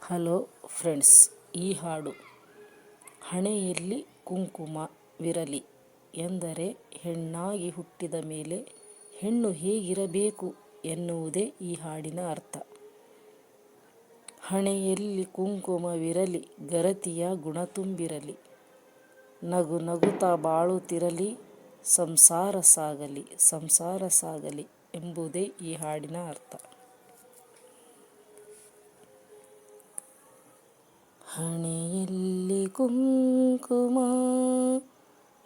Hello friends, ಈ ಹಾಡು ಹಣೆಯಲ್ಲಿ ಕುಂಕುಮವಿರಲಿ ಎಂದರೆ ಹೆಣ್ಣಾಗಿ ಹುಟ್ಟಿದ ಮೇಲೆ ಹೆಣ್ಣು ಹೇಗಿರಬೇಕು ಎನ್ನುವುದೇ ಈ ಹಾಡಿನ ಅರ್ಥ. ಹಣೆಯಲ್ಲಿ ಕುಂಕುಮವಿರಲಿ, ಗರತಿಯ ಗುಣ ತುಂಬಿರಲಿ, ನಗು ನಗುತ್ತಾ ಬಾಳುತ್ತಿರಲಿ, ಸಂಸಾರ ಸಾಗಲಿ ಎಂಬುದೇ ಈ ಹಾಡಿನ ಅರ್ಥ. ಹಣೆಯಲ್ಲಿ ಕುಂಕುಮ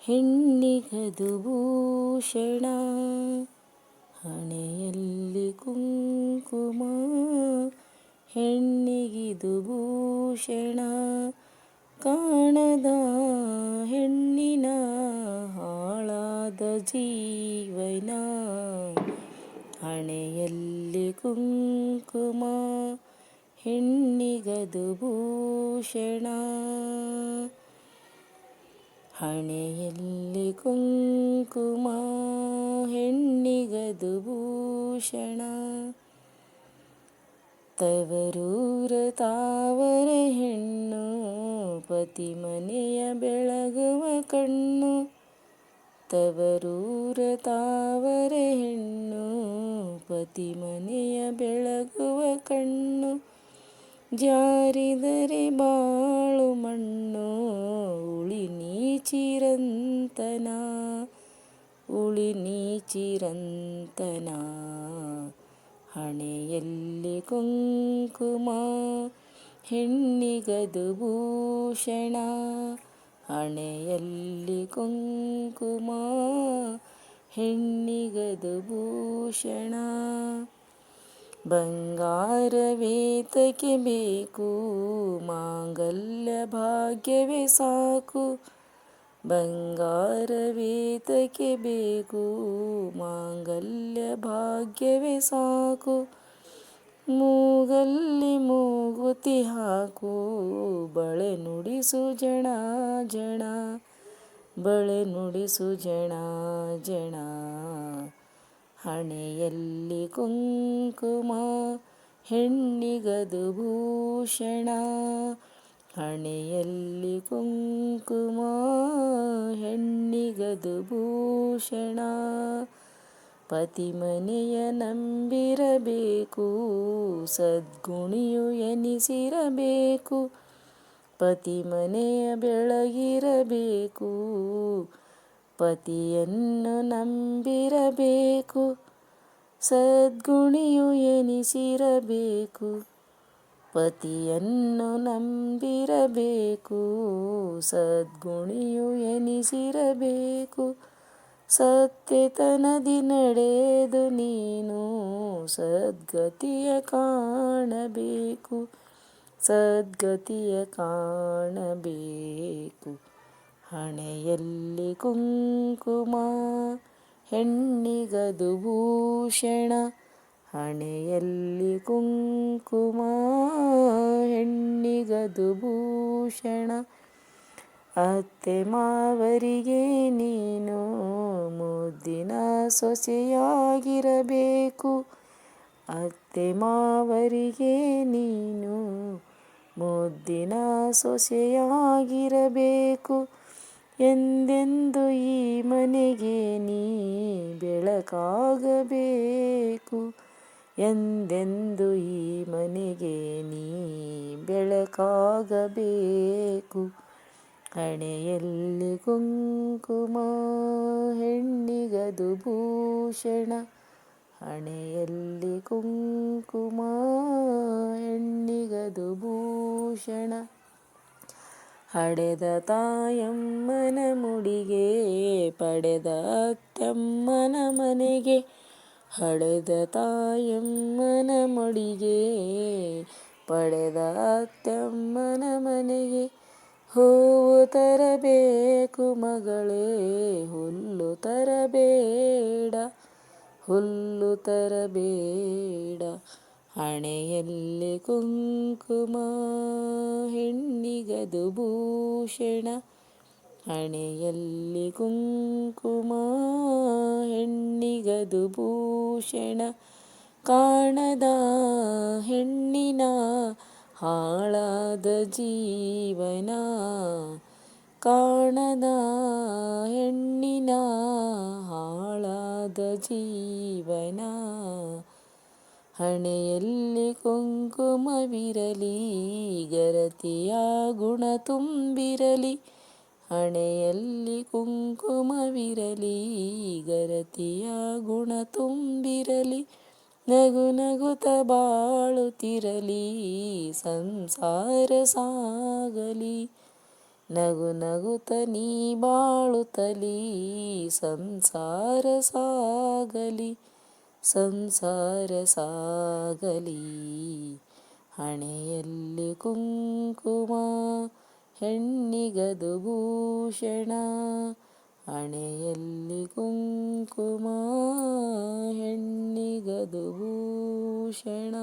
ಹೆಣ್ಣಿಗದು ಭೂಷಣ, ಹಣೆಯಲ್ಲಿ ಕುಂಕುಮ ಹೆಣ್ಣಿಗಿದು ಭೂಷಣ, ಕಾಣದ ಹೆಣ್ಣಿನ ಹಾಳಾದ ಜೀವನ. ಹಣೆಯಲ್ಲಿ ಕುಂಕುಮ ಹೆಣ್ಣಿಗದು ಭೂಷಣ, ಹಣೆಯಲ್ಲಿ ಕುಂಕುಮ ಹೆಣ್ಣಿಗದು ಭೂಷಣ. ತವರೂರ ತಾವರ ಹೆಣ್ಣು, ಪತಿ ಮನೆಯ ಬೆಳಗುವ ಕಣ್ಣು. ತವರೂರ ತಾವರ ಹೆಣ್ಣು, ಪತಿ ಮನೆಯ ಬೆಳಗುವ ಕಣ್ಣು. ಜಾರಿದರೆ ಬಾಳು ಮಣ್ಣು, ಉಳಿ ನೀ ಚಿರಂತನ, ಉಳಿ ನೀ ಚಿರಂತನ. ಹಣೆಯಲ್ಲಿ ಕುಂಕುಮ ಹೆಣ್ಣಿಗದು ಭೂಷಣ, ಹಣೆಯಲ್ಲಿ ಕುಂಕುಮ ಹೆಣ್ಣಿಗದು ಭೂಷಣ. ಬಂಗಾರವೇತಕ್ಕೆ ಬೇಕು, ಮಾಂಗಲ್ಯ ಭಾಗ್ಯವೇ ಸಾಕು. ಬಂಗಾರವೇತಕ್ಕೆ ಬೇಕು, ಮಾಂಗಲ್ಯ ಭಾಗ್ಯವೇ ಸಾಕು. ಮೂಗಲ್ಲಿ ಮೂಗುತಿ ಹಾಕು, ಬಳೆ ನುಡಿಸು ಜಣ ಜಣ, ಬಳೆ ನುಡಿಸು ಜಣ ಜಣ. ಹಣೆಯಲ್ಲಿ ಕುಂಕುಮ ಹೆಣ್ಣಿಗದು ಭೂಷಣ, ಹಣೆಯಲ್ಲಿ ಕುಂಕುಮ ಹೆಣ್ಣಿಗದು ಭೂಷಣ. ಪತಿ ಮನೆಯ ನಂಬಿರಬೇಕು, ಸದ್ಗುಣಿಯು ಎನಿಸಿರಬೇಕು. ಪತಿ ಮನೆಯ ಬೆಳಗಿರಬೇಕು, ಪತಿಯನ್ನು ನಂಬಿರಬೇಕು. ಸದ್ಗುಣಿಯು ಎನಿಸಿರಬೇಕು, ಪತಿಯನ್ನು ನಂಬಿರಬೇಕು. ಸದ್ಗುಣಿಯು ಎನಿಸಿರಬೇಕು. ಸತ್ಯತನದಿ ನಡೆದು ನೀನು ಸದ್ಗತಿಯ ಕಾಣಬೇಕು, ಸದ್ಗತಿಯ ಕಾಣಬೇಕು. ಹಣೆಯಲ್ಲಿ ಕುಂಕುಮ ಹೆಣ್ಣಿಗದು ಭೂಷಣ, ಹಣೆಯಲ್ಲಿ ಕುಂಕುಮ ಹೆಣ್ಣಿಗದು ಭೂಷಣ. ಅತ್ತೆ ಮಾವರಿಗೆ ನೀನು ಮುದ್ದಿನ ಸೊಸೆಯಾಗಿರಬೇಕು, ಅತ್ತೆ ಮಾವರಿಗೆ ನೀನು ಮುದ್ದಿನ ಸೊಸೆಯಾಗಿರಬೇಕು. ಎಂದೆಂದು ಈ ಮನೆಗೆ ನೀ ಬೆಳಕಾಗಬೇಕು, ಎಂದೆಂದು ಈ ಮನೆಗೆ ನೀ ಬೆಳಕಾಗಬೇಕು. ಹಣೆಯಲ್ಲಿ ಕುಂಕುಮ ಹೆಣ್ಣಿಗದು ಭೂಷಣ, ಹಣೆಯಲ್ಲಿ ಕುಂಕುಮ ಹೆಣ್ಣಿಗದು ಭೂಷಣ. ಹಡೆದ ತಾಯಮ್ಮನ ಮುಡಿಗೆ, ಪಡೆದ ಅತ್ತಮ್ಮನ ಮನೆಗೆ. ಹಡೆದ ತಾಯಮ್ಮನ ಮುಡಿಗೆ, ಪಡೆದ ಅತ್ತಮ್ಮನ ಮನೆಗೆ. ಹೂವು ತರಬೇಕು ಮಗಳೇ, ಹುಲ್ಲು ತರಬೇಡ, ಹುಲ್ಲು ತರಬೇಡ. ಹಣೆಯಲ್ಲಿ ಕುಂಕುಮ ಹೆಣ್ಣಿಗದು ಭೂಷಣ, ಹಣೆಯಲ್ಲಿ ಕುಂಕುಮ ಹೆಣ್ಣಿಗದು ಭೂಷಣ. ಕಾಣದ ಹೆಣ್ಣಿನ ಹಾಳಾದ ಜೀವನ ಕಾಣದ ಹೆಣ್ಣಿನ ಹಾಳಾದ ಜೀವನ ಹಣೆಯಲ್ಲಿ ಕುಂಕುಮವಿರಲಿ ಗರತಿಯ ಗುಣ ತುಂಬಿರಲಿ ಹಣೆಯಲ್ಲಿ ಕುಂಕುಮವಿರಲಿ ಗರತಿಯ ಗುಣ ತುಂಬಿರಲಿ ನಗು ನಗುತ್ತ ಬಾಳುತ್ತಿರಲಿ ಸಂಸಾರ ಸಾಗಲಿ ನಗು ನಗುತ್ತ ನೀ ಬಾಳುತ್ತಲಿ ಸಂಸಾರ ಸಾಗಲಿ ಸಂಸಾರ ಸಾಗಲಿ ಹಣೆಯಲ್ಲಿ ಕುಂಕುಮ ಹೆಣ್ಣಿಗದು ಭೂಷಣ ಹಣೆಯಲ್ಲಿ ಕುಂಕುಮ ಹೆಣ್ಣಿಗದು ಭೂಷಣ.